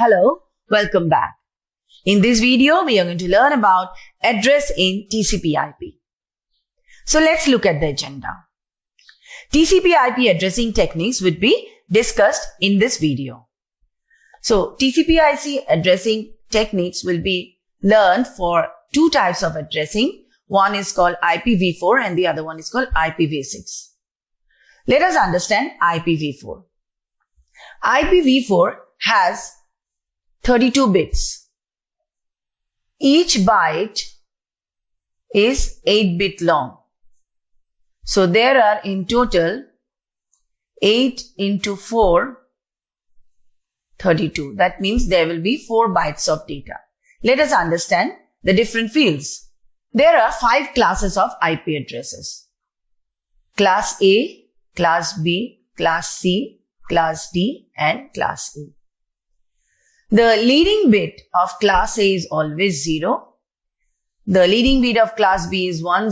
Hello, welcome back. In this video, we are going to learn about address in TCP IP. So let's look at the agenda. TCP IP addressing techniques would be discussed in this video. So TCP IP addressing techniques will be learned for two types of addressing. One is called IPv4 and the other one is called IPv6. Let us understand IPv4. IPv4 has 32 bits. Each byte is 8-bit long. So there are in total 8 into 4, 32. That means there will be 4 bytes of data. Let us understand the different fields. There are 5 classes of IP addresses. Class A, Class B, Class C, Class D and Class E. The leading bit of Class A is always 0. The leading bit of Class B is 10.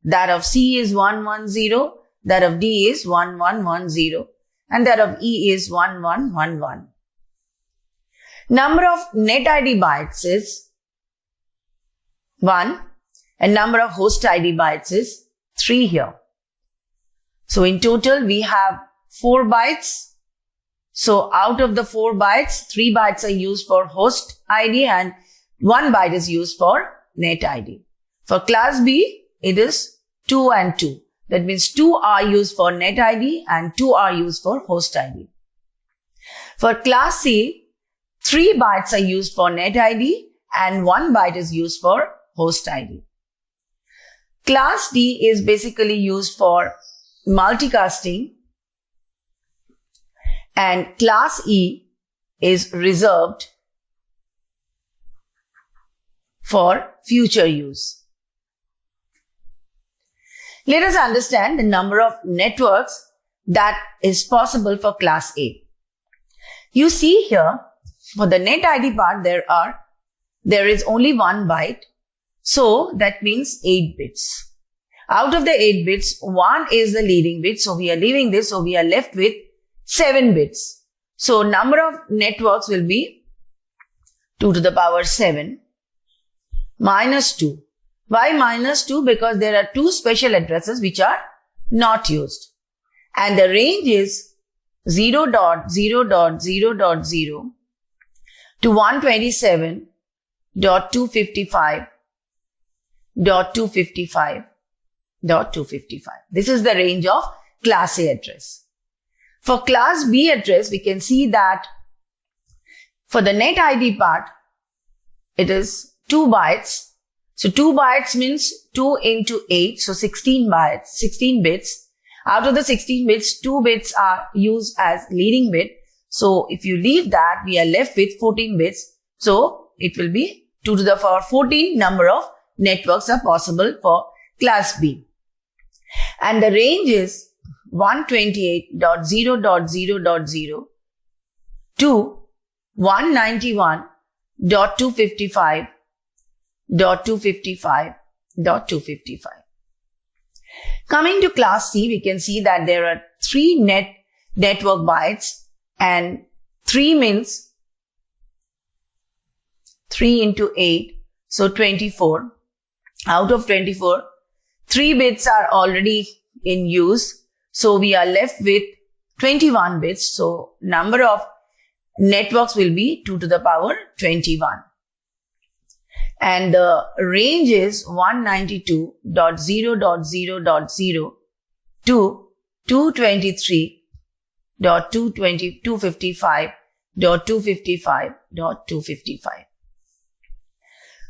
That of C is 110. That of D is 1110. And that of E is 1111. Number of net ID bytes is 1. And number of host ID bytes is 3 here. So in total we have 4 bytes. So out of the 4 bytes, 3 bytes are used for host ID and 1 byte is used for net ID. For Class B, it is 2 and 2. That means 2 are used for net ID and 2 are used for host ID. For Class C, 3 bytes are used for net ID and 1 byte is used for host ID. Class D is basically used for multicasting. And Class E is reserved for future use. Let us understand the number of networks that is possible for Class A. You see here, for the net ID part, there is only 1 byte. So that means 8 bits. Out of the 8 bits, 1 is the leading bit. So we are leaving this. So we are left with 7 bits. So number of networks will be 2 to the power 7 minus 2. Why minus 2? Because there are 2 special addresses which are not used. And the range is 0.0.0.0 to 127.255.255.255. This is the range of Class A address. For Class B address, we can see that for the net ID part, it is 2 bytes. So 2 bytes means 2 into 8. So 16 bytes, 16 bits. Out of the 16 bits, 2 bits are used as leading bit. So if you leave that, we are left with 14 bits. So it will be 2 to the power 14 number of networks are possible for Class B. And the range is 128.0.0.0 to 191.255.255.255. Coming to Class C, we can see that there are 3 network bytes and 3 means 3 into 8, so 24. Out of 24, 3 bits are already in use. So we are left with 21 bits. So number of networks will be 2 to the power 21. And the range is 192.0.0.0 to 223.255.255.255.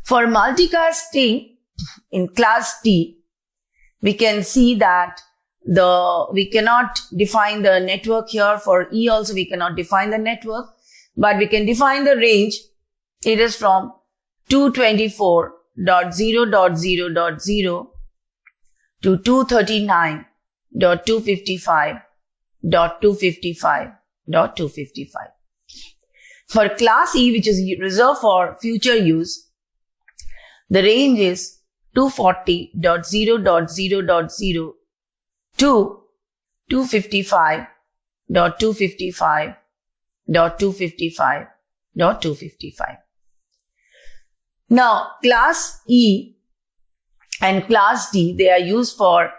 For multicasting in Class D, we can see that we cannot define the network here. For E also we cannot define the network, but we can define the range. It is from 224.0.0.0 to 239.255.255.255. For Class E, which is reserved for future use, the range is 240.0.0.0 to 255.255.255.255 192.168.255. Now, class E and class D, they are used for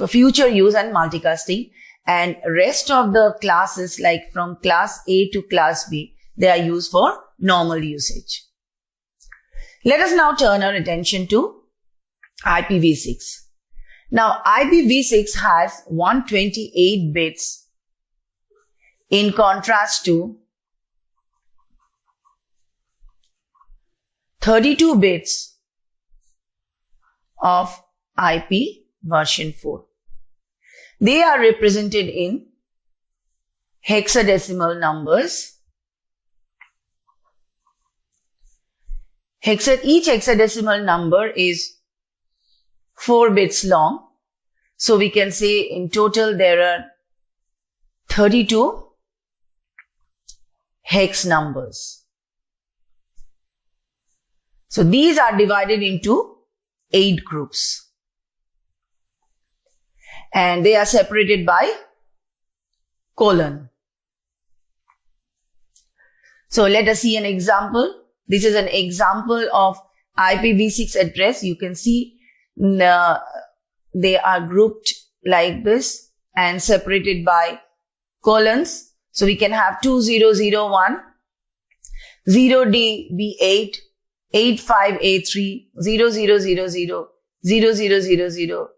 future use and multicasting, and rest of the classes, like from class A to class B, they are used for normal usage. Let us now turn our attention to IPv6. Now, IPv6 has 128 bits in contrast to 32 bits of IP version 4. They are represented in hexadecimal numbers. Each hexadecimal number is 4 bits long. So we can say in total there are 32 hex numbers. So these are divided into 8 groups. And they are separated by colon. So let us see an example. This is an example of IPv6 address. You can see they are grouped like this and separated by colons. So we can have 2001, 0DB8, 85A3, 0000, 0000,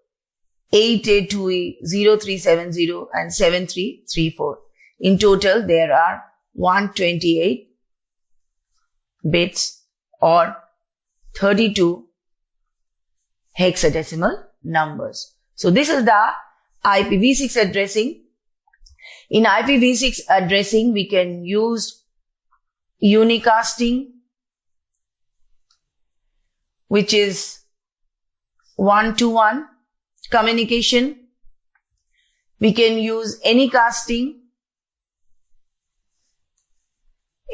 8A2E, 0370 and 7334. In total, there are 128 bits or 32 hexadecimal numbers. So this is the IPv6 addressing. In IPv6 addressing, we can use unicasting, which is one-to-one communication. We can use anycasting.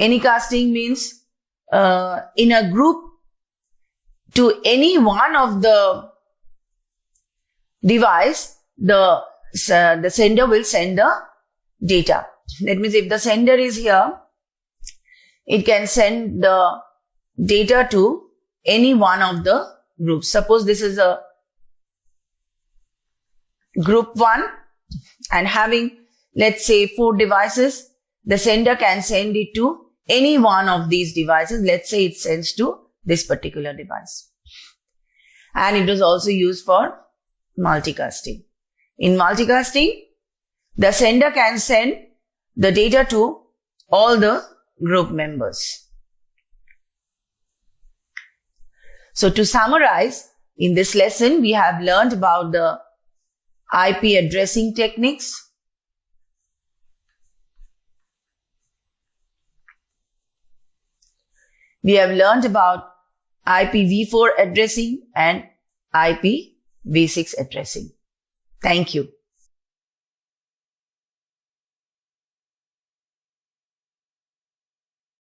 Anycasting means in a group to any one of the device, the sender will send the data. That means if the sender is here, it can send the data to any one of the groups. Suppose this is a group 1 and having, let's say, 4 devices, the sender can send it to any one of these devices. Let's say it sends to this particular device. And it is also used for multicasting. In multicasting, the sender can send the data to all the group members. So to summarize, in this lesson, we have learned about the IP addressing techniques. We have learned about IPv4 addressing and IPv6 addressing. Thank you.